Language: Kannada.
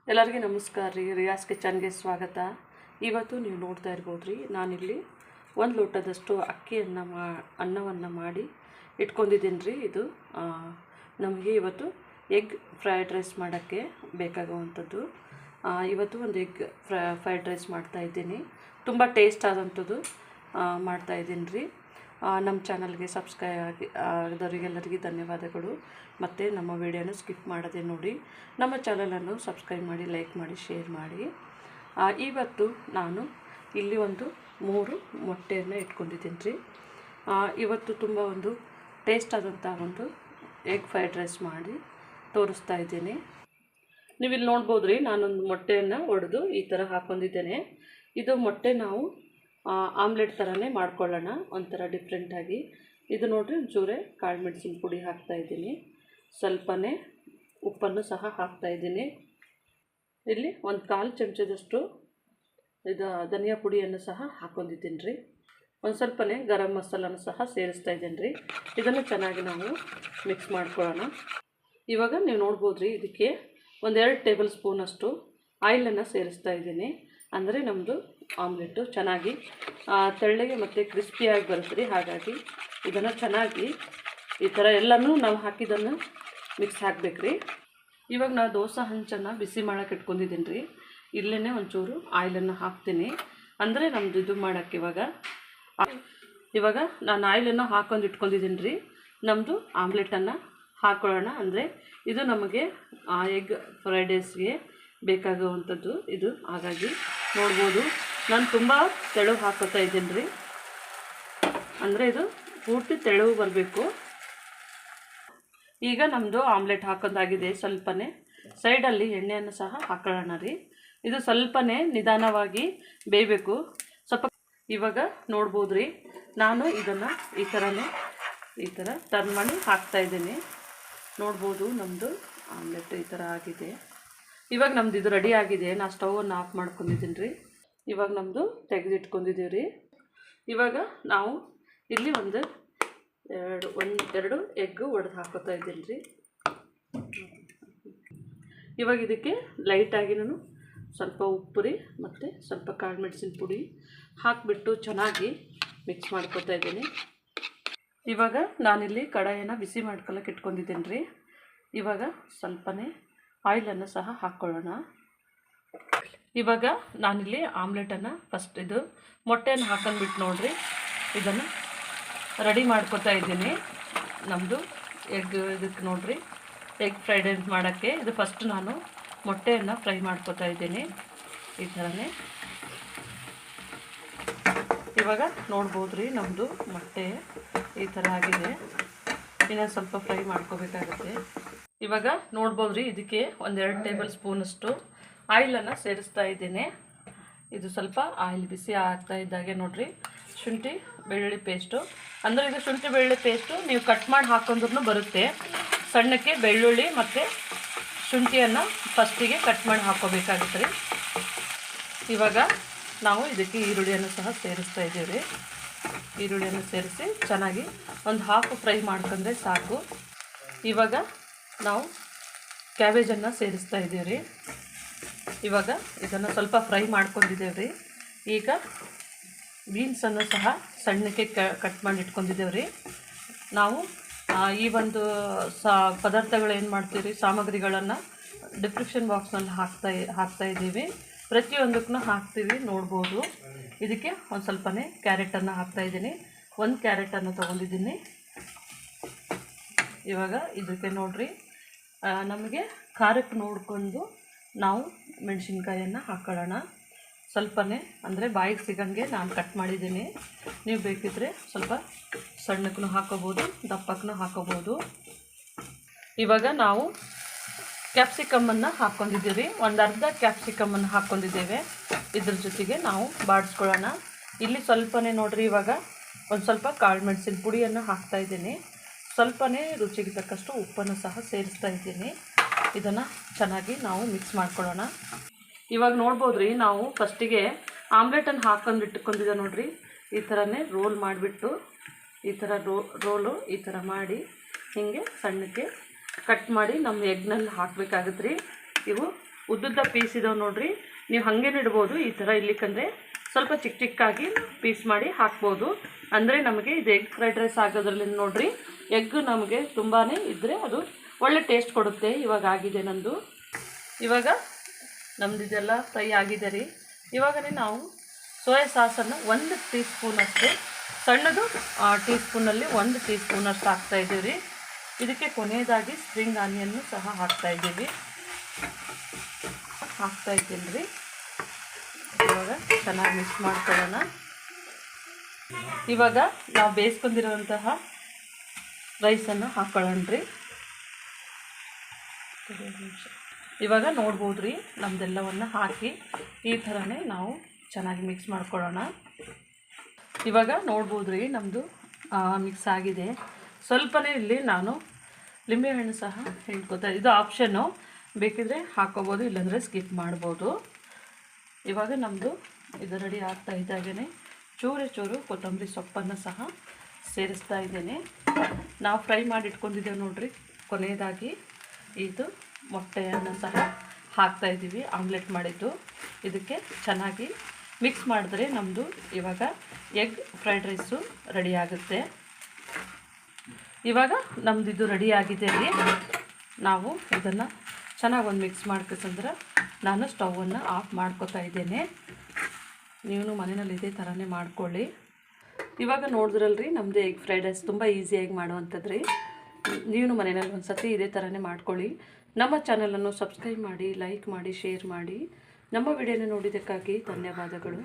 ಎಲ್ಲರಿಗೂ ನಮಸ್ಕಾರ ರೀ. ರಿಯಾಸ್ ಕಿಚನ್ಗೆ ಸ್ವಾಗತ. ಇವತ್ತು ನೀವು ನೋಡ್ತಾ ಇರ್ಬೋದು ರೀ, ನಾನಿಲ್ಲಿ ಒಂದು ಲೋಟದಷ್ಟು ಅನ್ನವನ್ನು ಮಾಡಿ ಇಟ್ಕೊಂಡಿದ್ದೀನಿ ರೀ. ಇದು ನಮಗೆ ಇವತ್ತು ಎಗ್ ಫ್ರೈಡ್ ರೈಸ್ ಮಾಡೋಕ್ಕೆ ಬೇಕಾಗುವಂಥದ್ದು. ಇವತ್ತು ಒಂದು ಎಗ್ ಫ್ರೈಡ್ ರೈಸ್ ಮಾಡ್ತಾಯಿದ್ದೀನಿ. ತುಂಬ ಟೇಸ್ಟ್ ಆದಂಥದ್ದು ಮಾಡ್ತಾಯಿದ್ದೀನಿ ರೀ. ನಮ್ಮ ಚಾನಲ್ಗೆ ಸಬ್ಸ್ಕ್ರೈಬ್ ಆದವರಿಗೆಲ್ಲರಿಗೂ ಧನ್ಯವಾದಗಳು. ಮತ್ತು ನಮ್ಮ ವಿಡಿಯೋನ ಸ್ಕಿಪ್ ಮಾಡದೆ ನೋಡಿ. ನಮ್ಮ ಚಾನಲನ್ನು ಸಬ್ಸ್ಕ್ರೈಬ್ ಮಾಡಿ, ಲೈಕ್ ಮಾಡಿ, ಶೇರ್ ಮಾಡಿ. ಇವತ್ತು ನಾನು ಇಲ್ಲಿ ಒಂದು 3 ಮೊಟ್ಟೆಯನ್ನು ಇಟ್ಕೊಂಡಿದ್ದೀನಿ ರೀ. ಇವತ್ತು ತುಂಬ ಒಂದು ಟೇಸ್ಟ್ ಆದಂಥ ಒಂದು ಎಗ್ ಫ್ರೈಡ್ ರೈಸ್ ಮಾಡಿ ತೋರಿಸ್ತಾ ಇದ್ದೀನಿ. ನೀವು ಇಲ್ಲಿ ನೋಡ್ಬೋದು ರೀ, ನಾನೊಂದು ಮೊಟ್ಟೆಯನ್ನು ಒಡೆದು ಈ ಥರ ಹಾಕ್ಕೊಂಡಿದ್ದೇನೆ. ಇದು ಮೊಟ್ಟೆ ನಾವು ಆಮ್ಲೆಟ್ ಥರನೇ ಮಾಡ್ಕೊಳ್ಳೋಣ, ಒಂಥರ ಡಿಫ್ರೆಂಟಾಗಿ. ಇದು ನೋಡಿರಿ, ಒಂಚೂರೇ ಕಾಳು ಮೆಣಸಿನ ಪುಡಿ ಹಾಕ್ತಾಯಿದ್ದೀನಿ, ಸ್ವಲ್ಪನೇ ಉಪ್ಪನ್ನು ಸಹ ಹಾಕ್ತಾಯಿದ್ದೀನಿ. ಇಲ್ಲಿ ಒಂದು 1/4 ಚಮಚದಷ್ಟು ಇದು ಧನಿಯಾ ಪುಡಿಯನ್ನು ಸಹ ಹಾಕ್ಕೊಂಡಿದ್ದೀನಿ ರೀ. ಒಂದು ಸ್ವಲ್ಪನೇ ಗರಂ ಮಸಾಲನ್ನು ಸಹ ಸೇರಿಸ್ತಾ ಇದ್ದೀನಿ ರೀ. ಇದನ್ನು ಚೆನ್ನಾಗಿ ನಾವು ಮಿಕ್ಸ್ ಮಾಡ್ಕೊಳ್ಳೋಣ. ಇವಾಗ ನೀವು ನೋಡ್ಬೋದು ರೀ, ಇದಕ್ಕೆ 1-2 ಟೇಬಲ್ ಸ್ಪೂನಷ್ಟು ಆಯಿಲನ್ನು ಸೇರಿಸ್ತಾ ಇದ್ದೀನಿ. ಅಂದರೆ ನಮ್ಮದು ಆಮ್ಲೆಟ್ಟು ಚೆನ್ನಾಗಿ ತೆಳ್ಳಗೆ ಮತ್ತು ಕ್ರಿಸ್ಪಿಯಾಗಿ ಬರುತ್ತೆ ರೀ. ಹಾಗಾಗಿ ಇದನ್ನು ಚೆನ್ನಾಗಿ ಈ ಥರ ಎಲ್ಲನೂ ನಾವು ಹಾಕಿದ್ದನ್ನು ಮಿಕ್ಸ್ ಹಾಕಬೇಕು ರೀ. ಇವಾಗ ನಾನು ದೋಸೆ ಹಂಚನ್ನು ಬಿಸಿ ಮಾಡೋಕೆ ಇಟ್ಕೊಂಡಿದ್ದೀನಿ ರೀ. ಇಲ್ಲೇ ಒಂಚೂರು ಆಯಿಲನ್ನು ಹಾಕ್ತೀನಿ, ಅಂದರೆ ನಮ್ಮದು ಇದು ಮಾಡೋಕ್ಕೆ ಇವಾಗ ನಾನು ಆಯಿಲನ್ನು ಹಾಕೊಂಡು ಇಟ್ಕೊಂಡಿದ್ದೀನಿ ರೀ. ನಮ್ಮದು ಆಮ್ಲೆಟನ್ನು ಹಾಕ್ಕೊಳ್ಳೋಣ. ಅಂದರೆ ಇದು ನಮಗೆ ಎಗ್ ಫ್ರೈಡ್ ರೈಸ್ಗೆ ಬೇಕಾಗುವಂಥದ್ದು ಇದು. ಹಾಗಾಗಿ ನೋಡ್ಬೋದು, ನಾನು ತುಂಬ ತೆಳು ಹಾಕೋತಾ ಇದ್ದೀನಿ ರೀ. ಅಂದರೆ ಇದು ಪೂರ್ತಿ ತೆಳು ಬರಬೇಕು. ಈಗ ನಮ್ಮದು ಆಮ್ಲೆಟ್ ಹಾಕೋದಾಗಿದೆ. ಸ್ವಲ್ಪನೇ ಸೈಡಲ್ಲಿ ಎಣ್ಣೆಯನ್ನು ಸಹ ಹಾಕೊಳ್ಳೋಣ ರೀ. ಇದು ಸ್ವಲ್ಪನೇ ನಿಧಾನವಾಗಿ ಬೇಯಬೇಕು ಸ್ವಲ್ಪ. ಇವಾಗ ನೋಡ್ಬೋದು ರೀ, ನಾನು ಇದನ್ನು ಈ ಥರ ಟರ್ನ್ ಮಾಡಿ ಹಾಕ್ತಾಯಿದ್ದೀನಿ. ನೋಡ್ಬೋದು, ನಮ್ಮದು ಆಮ್ಲೆಟ್ ಈ ಥರ ಆಗಿದೆ. ಇವಾಗ ನಮ್ದು ಇದು ರೆಡಿ ಆಗಿದೆ. ನಾನು ಸ್ಟವನ್ನು ಆಫ್ ಮಾಡ್ಕೊಂಡಿದ್ದೀನಿ ರೀ. ಇವಾಗ ನಮ್ಮದು ತೆಗೆದಿಟ್ಕೊಂಡಿದ್ದೀವಿ ರೀ. ಇವಾಗ ನಾವು ಇಲ್ಲಿ ಎರಡು ಎಗ್ಗು ಒಡೆದು ಹಾಕೋತಾ ಇದ್ದೀನಿ ರೀ. ಇವಾಗ ಇದಕ್ಕೆ ಲೈಟಾಗಿ ನಾನು ಸ್ವಲ್ಪ ಉಪ್ಪು ರೀ ಮತ್ತು ಸ್ವಲ್ಪ ಕಾಳು ಮೆಣಸಿನ ಪುಡಿ ಹಾಕಿಬಿಟ್ಟು ಚೆನ್ನಾಗಿ ಮಿಕ್ಸ್ ಮಾಡ್ಕೊತಾ ಇದ್ದೀನಿ. ಇವಾಗ ನಾನಿಲ್ಲಿ ಕಡಾಯಿನ ಬಿಸಿ ಮಾಡ್ಕೊಳ್ಳೋಕೆ ಇಟ್ಕೊಂಡಿದ್ದೀನಿ ರೀ. ಇವಾಗ ಸ್ವಲ್ಪನೇ ಆಯಿಲನ್ನು ಸಹ ಹಾಕ್ಕೊಳ್ಳೋಣ. ಇವಾಗ ನಾನಿಲ್ಲಿ ಆಮ್ಲೆಟನ್ನು ಫಸ್ಟ್ ಇದು ಮೊಟ್ಟೆಯನ್ನು ಹಾಕೊಂಡ್ಬಿಟ್ಟು ನೋಡಿರಿ, ಇದನ್ನು ರೆಡಿ ಮಾಡ್ಕೊತಾ ಇದ್ದೀನಿ. ನಮ್ಮದು ಎಗ್ ಇದಕ್ಕೆ ನೋಡಿರಿ, ಎಗ್ ಫ್ರೈಡ್ ರೈಸ್ ಮಾಡೋಕ್ಕೆ ಇದು ಫಸ್ಟ್ ನಾನು ಮೊಟ್ಟೆಯನ್ನು ಫ್ರೈ ಮಾಡ್ಕೊತಾ ಇದ್ದೀನಿ ಈ ಥರನೇ. ಇವಾಗ ನೋಡ್ಬೋದು ರೀ, ನಮ್ಮದು ಮೊಟ್ಟೆ ಈ ಥರ ಆಗಿದೆ. ಇನ್ನೊಂದು ಸ್ವಲ್ಪ ಫ್ರೈ ಮಾಡ್ಕೋಬೇಕಾಗುತ್ತೆ. ಇವಾಗ ನೋಡ್ಬೋದು ರೀ, ಇದಕ್ಕೆ 1-2 ಟೇಬಲ್ ಸ್ಪೂನಷ್ಟು ಆಯಿಲನ್ನು ಸೇರಿಸ್ತಾ ಇದ್ದೀನಿ. ಇದು ಸ್ವಲ್ಪ ಆಯಿಲ್ ಬಿಸಿ ಆಗ್ತಾ ಇದ್ದಾಗೆ ನೋಡಿರಿ, ಶುಂಠಿ ಬೆಳ್ಳುಳ್ಳಿ ಪೇಸ್ಟು. ಅಂದರೆ ಇದು ಶುಂಠಿ ಬೆಳ್ಳುಳ್ಳಿ ಪೇಸ್ಟು ನೀವು ಕಟ್ ಮಾಡಿ ಹಾಕೊಂಡ್ರೂ ಬರುತ್ತೆ. ಸಣ್ಣಕ್ಕೆ ಬೆಳ್ಳುಳ್ಳಿ ಮತ್ತು ಶುಂಠಿಯನ್ನು ಫಸ್ಟಿಗೆ ಕಟ್ ಮಾಡಿ ಹಾಕ್ಕೋಬೇಕಾಗುತ್ತೆ ರೀ. ಇವಾಗ ನಾವು ಇದಕ್ಕೆ ಈರುಳ್ಳಿಯನ್ನು ಸಹ ಸೇರಿಸ್ತಾ ಇದ್ದೀವಿ ರೀ. ಈರುಳ್ಳಿಯನ್ನು ಸೇರಿಸಿ ಚೆನ್ನಾಗಿ ಒಂದು ಹಾಫ್ ಫ್ರೈ ಮಾಡ್ಕೊಂಡ್ರೆ ಸಾಕು. ಇವಾಗ ನಾವು ಕ್ಯಾಬೇಜನ್ನು ಸೇರಿಸ್ತಾ ಇದ್ದೀವಿ ರೀ. ಇವಾಗ ಇದನ್ನು ಸ್ವಲ್ಪ ಫ್ರೈ ಮಾಡ್ಕೊಂಡಿದ್ದೇವೆ ರೀ. ಈಗ ಬೀನ್ಸನ್ನು ಸಹ ಸಣ್ಣಕ್ಕೆ ಕಟ್ ಮಾಡಿ ಇಟ್ಕೊಂಡಿದ್ದೇವೆ ರೀ. ನಾವು ಈ ಒಂದು ಪದಾರ್ಥಗಳು ಏನು ಮಾಡ್ತೀವಿ ರೀ, ಸಾಮಗ್ರಿಗಳನ್ನು ಡಿಸ್ಕ್ರಿಪ್ಷನ್ ಬಾಕ್ಸ್ನಲ್ಲಿ ಹಾಕ್ತಾ ಇದ್ದೀವಿ. ಪ್ರತಿಯೊಂದಕ್ಕೂ ಹಾಕ್ತೀವಿ, ನೋಡ್ಬೋದು. ಇದಕ್ಕೆ ಒಂದು ಸ್ವಲ್ಪನೇ ಕ್ಯಾರೆಟನ್ನು ಹಾಕ್ತಾಯಿದ್ದೀನಿ. 1 ಕ್ಯಾರೆಟನ್ನು ತೊಗೊಂಡಿದ್ದೀನಿ. ಇವಾಗ ಇದಕ್ಕೆ ನೋಡಿರಿ, ನಮಗೆ ಖಾರಕ್ಕೆ ನೋಡಿಕೊಂಡು ನಾವು ಮೆಣಸಿನ್ಕಾಯನ್ನು ಹಾಕೊಳ್ಳೋಣ. ಸ್ವಲ್ಪನೇ, ಅಂದರೆ ಬಾಯಿಗೆ ಸಿಗಂಗೆ ನಾನು ಕಟ್ ಮಾಡಿದ್ದೀನಿ. ನೀವು ಬೇಕಿದ್ದರೆ ಸ್ವಲ್ಪ ಸಣ್ಣಕ್ಕೂ ಹಾಕೋಬೋದು, ದಪ್ಪಕ್ಕೂ ಹಾಕೋಬೋದು. ಇವಾಗ ನಾವು ಕ್ಯಾಪ್ಸಿಕಮ್ಮನ್ನು ಹಾಕ್ಕೊಂಡಿದ್ದೀವಿ. ಒಂದು ಅರ್ಧ ಕ್ಯಾಪ್ಸಿಕಮ್ಮನ್ನು ಹಾಕ್ಕೊಂಡಿದ್ದೇವೆ. ಇದ್ರ ಜೊತೆಗೆ ನಾವು ಬಾಡಿಸ್ಕೊಳ್ಳೋಣ. ಇಲ್ಲಿ ಸ್ವಲ್ಪನೇ ನೋಡಿರಿ, ಇವಾಗ ಒಂದು ಸ್ವಲ್ಪ ಕಾಳು ಮೆಣಸಿನ ಪುಡಿಯನ್ನು ಹಾಕ್ತಾಯಿದ್ದೀನಿ. ಸ್ವಲ್ಪನೇ ರುಚಿಗೆ ತಕ್ಕಷ್ಟು ಉಪ್ಪನ್ನು ಸಹ ಸೇರಿಸ್ತಾ ಇದ್ದೀನಿ. ಇದನ್ನು ಚೆನ್ನಾಗಿ ನಾವು ಮಿಕ್ಸ್ ಮಾಡ್ಕೊಳ್ಳೋಣ. ಇವಾಗ ನೋಡ್ಬೋದು ರೀ, ನಾವು ಫಸ್ಟಿಗೆ ಆಮ್ಲೆಟನ್ನು ಹಾಕೊಂಡು ಇಟ್ಕೊಂಡಿದ್ದೆ ನೋಡಿರಿ. ಈ ಥರನೇ ರೋಲ್ ಮಾಡಿಬಿಟ್ಟು ಈ ಥರ ರೋಲು ಈ ಥರ ಮಾಡಿ ಹೀಗೆ ಸಣ್ಣಕ್ಕೆ ಕಟ್ ಮಾಡಿ ನಮ್ಮ ಎಗ್ನಲ್ಲಿ ಹಾಕಬೇಕಾಗುತ್ತೆ ರೀ. ಇವು ಉದ್ದುದ್ದ ಪೀಸ್ ಇದಾವೆ ನೋಡಿರಿ, ನೀವು ಹಾಗೇನೆ ಇಡ್ಬೋದು. ಈ ಥರ ಇಲ್ಲಿಕಂದರೆ ಸ್ವಲ್ಪ ಚಿಕ್ಕ ಚಿಕ್ಕಾಗಿ ಪೀಸ್ ಮಾಡಿ ಹಾಕ್ಬೋದು. ಅಂದರೆ ನಮಗೆ ಇದು ಎಗ್ ಫ್ರೈಡ್ ರೈಸ್ ಆಗೋದ್ರಲ್ಲಿ ನೋಡಿರಿ, ಎಗ್ ನಮಗೆ ತುಂಬಾ ಇದ್ದರೆ ಅದು ಒಳ್ಳೆ ಟೇಸ್ಟ್ ಕೊಡುತ್ತೆ. ಇವಾಗ ಆಗಿದೆ ನಂದು. ಇವಾಗ ನಮ್ದು ಇದೆಲ್ಲ ಫ್ರೈ ಆಗಿದೆ ರೀ. ಇವಾಗನೇ ನಾವು ಸೋಯಾ ಸಾಸನ್ನು 1 ಟೀ ಸ್ಪೂನಷ್ಟು, ಸಣ್ಣದು ಟೀ ಸ್ಪೂನಲ್ಲಿ 1 ಟೀ ಸ್ಪೂನಷ್ಟು ಹಾಕ್ತಾಯಿದ್ದೀವಿ ರೀ. ಇದಕ್ಕೆ ಕೊನೆಯದಾಗಿ ಸ್ಪ್ರಿಂಗ್ ಆನಿಯನ್ನು ಸಹ ಹಾಕ್ತಾಯಿದ್ದೀನಿ ರೀ. ಇವಾಗ ಚೆನ್ನಾಗಿ ಮಿಕ್ಸ್ ಮಾಡ್ಕೊಳ್ಳೋಣ. ಇವಾಗ ನಾವು ಬೇಯಿಸ್ಕೊಂಡಿರುವಂತಹ ರೈಸನ್ನು ಹಾಕ್ಕೊಳ್ಳೋಣ ರೀ. ಇವಾಗ ನೋಡ್ಬೋದು ರೀ, ನಮ್ಮದೆಲ್ಲವನ್ನು ಹಾಕಿ ಈ ಥರನೇ ನಾವು ಚೆನ್ನಾಗಿ ಮಿಕ್ಸ್ ಮಾಡ್ಕೊಳ್ಳೋಣ. ಇವಾಗ ನೋಡ್ಬೋದು ರೀ, ನಮ್ಮದು ಮಿಕ್ಸ್ ಆಗಿದೆ. ಸ್ವಲ್ಪನೇ ಇಲ್ಲಿ ನಾನು ಲಿಂಬೆಹಣ್ಣು ಸಹ ಹಿಂಡ್ಕೊತಾ, ಇದು ಆಪ್ಷನ್ನು, ಬೇಕಿದ್ರೆ ಹಾಕ್ಕೋಬೋದು, ಇಲ್ಲಾಂದರೆ ಸ್ಕಿಪ್ ಮಾಡ್ಬೋದು. ಇವಾಗ ನಮ್ಮದು ಇದು ರೆಡಿ ಆಗ್ತಾ ಇದ್ದಾಗೇ ಚೂರು ಕೊತ್ತಂಬರಿ ಸೊಪ್ಪನ್ನು ಸಹ ಸೇರಿಸ್ತಾ ಇದ್ದೇನೆ. ನಾವು ಫ್ರೈ ಮಾಡಿ ಇಟ್ಕೊಂಡಿದ್ದೇವೆ ನೋಡಿರಿ. ಕೊನೆಯದಾಗಿ ಇದು ಮೊಟ್ಟೆಯನ್ನು ಸಹ ಹಾಕ್ತಾಯಿದ್ದೀವಿ, ಆಮ್ಲೆಟ್ ಮಾಡಿದ್ದು. ಇದಕ್ಕೆ ಚೆನ್ನಾಗಿ ಮಿಕ್ಸ್ ಮಾಡಿದ್ರೆ ನಮ್ಮದು ಇವಾಗ ಎಗ್ ಫ್ರೈಡ್ ರೈಸು ರೆಡಿ ಆಗುತ್ತೆ. ಇವಾಗ ನಮ್ಮದು ಇದು ರೆಡಿ ಆಗಿದೆ ರೀ. ನಾವು ಇದನ್ನು ಚೆನ್ನಾಗಿ ಒಂದು ಮಿಕ್ಸ್ ಮಾಡ್ಕೊಂಡ್ರೆ ನಾನು ಸ್ಟವನ್ನು ಆಫ್ ಮಾಡ್ಕೊತಾ ಇದ್ದೇನೆ. ನೀವು ಮನೆಯಲ್ಲಿ ಇದೇ ಥರನೇ ಮಾಡ್ಕೊಳ್ಳಿ. ಇವಾಗ ನೋಡಿದ್ರಲ್ರಿ, ನಮ್ಮದು ಎಗ್ ಫ್ರೈಡ್ ರೈಸ್ ತುಂಬ ಈಸಿಯಾಗಿ ಮಾಡುವಂಥದ್ದು ರೀ. ನೀವು ಮನೆಯಲ್ಲಿ ಒಂದು ಸತಿ ಇದೇ ಥರನೇ ಮಾಡ್ಕೊಳ್ಳಿ. ನಮ್ಮ ಚಾನಲನ್ನು ಸಬ್ಸ್ಕ್ರೈಬ್ ಮಾಡಿ, ಲೈಕ್ ಮಾಡಿ, ಶೇರ್ ಮಾಡಿ. ನಮ್ಮ ವಿಡಿಯೋನ ನೋಡಿದ್ದಕ್ಕಾಗಿ ಧನ್ಯವಾದಗಳು.